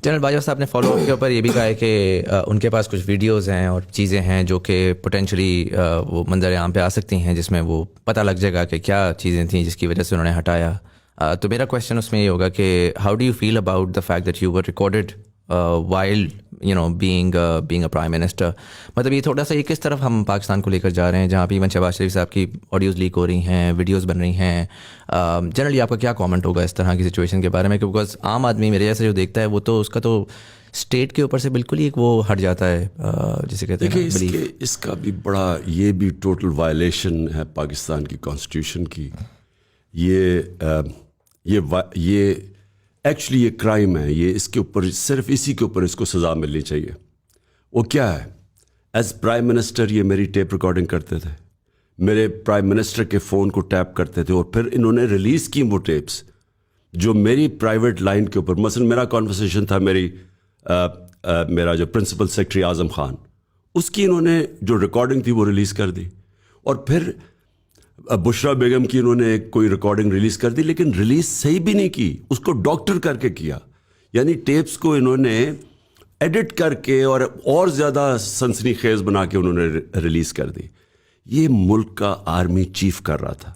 General Bajwa صاحب نے follow up کے اوپر یہ بھی کہا ہے کہ ان کے پاس کچھ ویڈیوز ہیں اور چیزیں ہیں جو کہ پوٹینشلی وہ منظر عام پہ آ سکتی ہیں، جس میں وہ پتہ لگ جائے گا کہ کیا چیزیں تھیں جس کی وجہ سے انہوں نے ہٹایا. تو میرا کویشچن اس میں یہ ہوگا کہ how do you feel about the fact that you were recorded while being a prime minister? مطلب یہ تھوڑا سا یہ کس طرف ہم پاکستان کو لے کر جا رہے ہیں، جہاں پہ ایون شہباز شریف صاحب کی آڈیوز لیک ہو رہی ہیں، ویڈیوز بن رہی ہیں. جنرلی آپ کا کیا کامنٹ ہوگا اس طرح کی سچویشن کے بارے میں؟ کہ بیکاز عام آدمی میرے جیسے جو دیکھتا ہے وہ تو اس کا تو اسٹیٹ کے اوپر سے بالکل ہی وہ ہٹ جاتا ہے، جسے کہتے ہیں. دیکھیے اس کا بھی بڑا، یہ بھی ٹوٹل وائلیشن ہے پاکستان کی کانسٹیٹیوشن کی. یہ ایکچولی یہ کرائم ہے. یہ اس کے اوپر صرف اسی کے اوپر اس کو سزا ملنی چاہیے. وہ کیا ہے؟ ایز پرائم منسٹر یہ میری ٹیپ ریکارڈنگ کرتے تھے، میرے پرائم منسٹر کے فون کو ٹیپ کرتے تھے، اور پھر انہوں نے ریلیز کی وہ ٹیپس جو میری پرائیویٹ لائن کے اوپر. مثلا میرا کانورسیشن تھا میرا جو پرنسپل سیکرٹری اعظم خان، اس کی انہوں نے جو ریکارڈنگ تھی وہ ریلیز کر دی. اور پھر بشرا بیگم کی انہوں نے کوئی ریکارڈنگ ریلیز کر دی، لیکن ریلیز صحیح بھی نہیں کی، اس کو ڈاکٹر کر کے کیا. یعنی ٹیپس کو انہوں نے ایڈٹ کر کے اور زیادہ سنسنی خیز بنا کے انہوں نے ریلیز کر دی. یہ ملک کا آرمی چیف کر رہا تھا.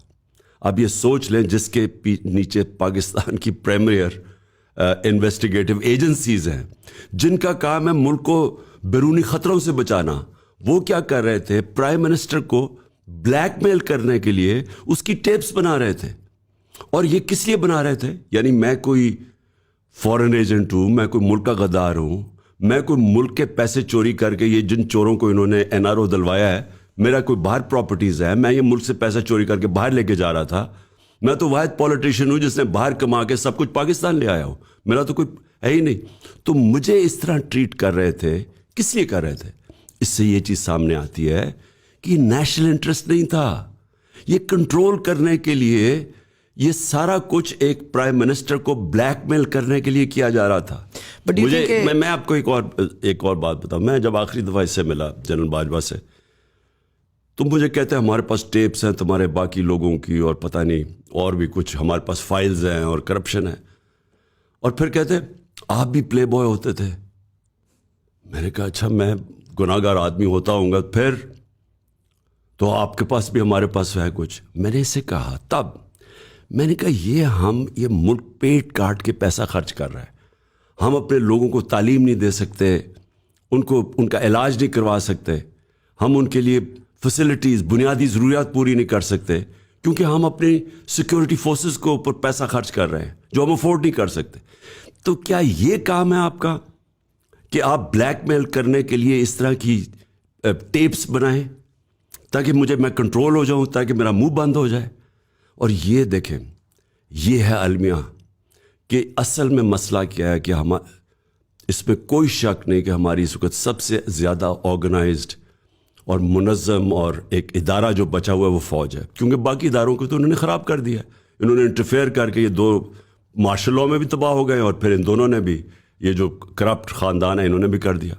اب یہ سوچ لیں، جس کے نیچے پاکستان کی پریمیئر انویسٹیگیٹو ایجنسیز ہیں، جن کا کام ہے ملک کو بیرونی خطروں سے بچانا، وہ کیا کر رہے تھے؟ پرائم منسٹر کو بلیک میل کرنے کے لیے اس کی ٹیپس بنا رہے تھے. اور یہ کس لیے بنا رہے تھے؟ یعنی میں کوئی فورن ایجنٹ ہوں، میں کوئی ملک کا غدار ہوں، میں کوئی ملک کے پیسے چوری کر کے، یہ جن چوروں کو انہوں نے این آر او دلوایا ہے، میرا کوئی باہر پراپرٹیز ہے، میں یہ ملک سے پیسہ چوری کر کے باہر لے کے جا رہا تھا. میں تو واحد پولیٹیشین ہوں جس نے باہر کما کے سب کچھ پاکستان لے آیا ہوں، میرا تو کوئی ہے ہی نہیں. تو مجھے اس طرح ٹریٹ کر رہے تھے، کس لیے کر رہے تھے؟ اس سے یہ چیز سامنے آتی ہے کہ نیشنل انٹرسٹ نہیں تھا. یہ کنٹرول کرنے کے لیے یہ سارا کچھ ایک پرائم منسٹر کو بلیک میل کرنے کے لیے کیا جا رہا تھا. میں آپ کو ایک اور بات بتاؤں. میں جب آخری دفعہ اس سے ملا جنرل باجوہ سے، تو مجھے کہتے ہیں ہمارے پاس ٹیپس ہیں تمہارے باقی لوگوں کی، اور پتہ نہیں اور بھی کچھ ہمارے پاس فائلز ہیں اور کرپشن ہے. اور پھر کہتے ہیں آپ بھی پلے بوائے ہوتے تھے. میں نے کہا اچھا، میں گناہ گار آدمی ہوتا ہوں گا پھر تو آپ کے پاس بھی ہمارے پاس ہے کچھ. میں نے اسے کہا، تب میں نے کہا یہ ملک پیٹ کاٹ کے پیسہ خرچ کر رہا ہے. ہم اپنے لوگوں کو تعلیم نہیں دے سکتے، ان کا علاج نہیں کروا سکتے، ہم ان کے لیے فیسلٹیز، بنیادی ضروریات پوری نہیں کر سکتے، کیونکہ ہم اپنی سیکورٹی فورسز کو اوپر پیسہ خرچ کر رہے ہیں جو ہم افورڈ نہیں کر سکتے. تو کیا یہ کام ہے آپ کا کہ آپ بلیک میل کرنے کے لیے اس طرح کی ٹیپس بنائیں تاکہ میں کنٹرول ہو جاؤں، تاکہ میرا منہ بند ہو جائے؟ اور یہ دیکھیں، یہ ہے المیہ کہ اصل میں مسئلہ کیا ہے کہ اس میں کوئی شک نہیں کہ ہماری اس وقت سب سے زیادہ آرگنائزڈ اور منظم اور ایک ادارہ جو بچا ہوا ہے وہ فوج ہے. کیونکہ باقی اداروں کو تو انہوں نے خراب کر دیا. انہوں نے انٹرفیئر کر کے یہ دو مارشل لاء میں بھی تباہ ہو گئے، اور پھر ان دونوں نے بھی، یہ جو کرپٹ خاندان ہے، انہوں نے بھی کر دیا.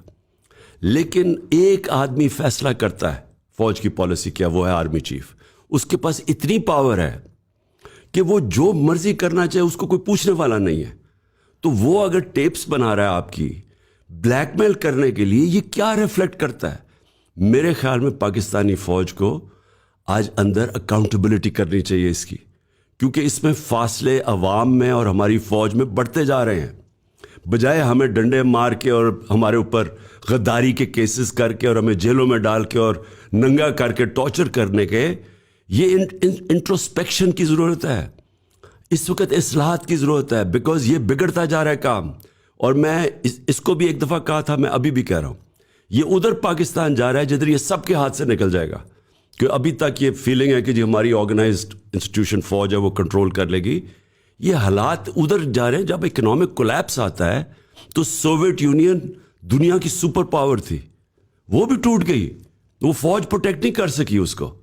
لیکن ایک آدمی فیصلہ کرتا ہے فوج کی پالیسی کیا، وہ ہے آرمی چیف. اس کے پاس اتنی پاور ہے کہ وہ جو مرضی کرنا چاہے، اس کو کوئی پوچھنے والا نہیں ہے. تو وہ اگر ٹیپس بنا رہا ہے آپ کی بلیک میل کرنے کے لیے، یہ کیا ریفلیکٹ کرتا ہے؟ میرے خیال میں پاکستانی فوج کو آج اندر اکاؤنٹیبلٹی کرنی چاہیے اس کی، کیونکہ اس میں فاصلے عوام میں اور ہماری فوج میں بڑھتے جا رہے ہیں. بجائے ہمیں ڈنڈے مار کے اور ہمارے اوپر غداری کے کیسز کر کے اور ہمیں جیلوں میں ڈال کے اور ننگا کر کے ٹارچر کرنے کے، یہ انٹروسپیکشن کی ضرورت ہے. اس وقت اصلاحات کی ضرورت ہے، بیکاز یہ بگڑتا جا رہا ہے کام. اور میں اس کو بھی ایک دفعہ کہا تھا، میں ابھی بھی کہہ رہا ہوں، یہ ادھر پاکستان جا رہا ہے جدھر یہ سب کے ہاتھ سے نکل جائے گا. کہ ابھی تک یہ فیلنگ ہے کہ جی ہماری آرگنائزڈ انسٹیٹیوشن فوج ہے وہ کنٹرول کر لے گی. یہ حالات ادھر جا رہے ہیں. جب اکنامک کولیپس آتا ہے تو سوویت یونین دنیا کی سپر پاور تھی، وہ بھی ٹوٹ گئی. وہ فوج پروٹیکٹ نہیں کر سکی اس کو.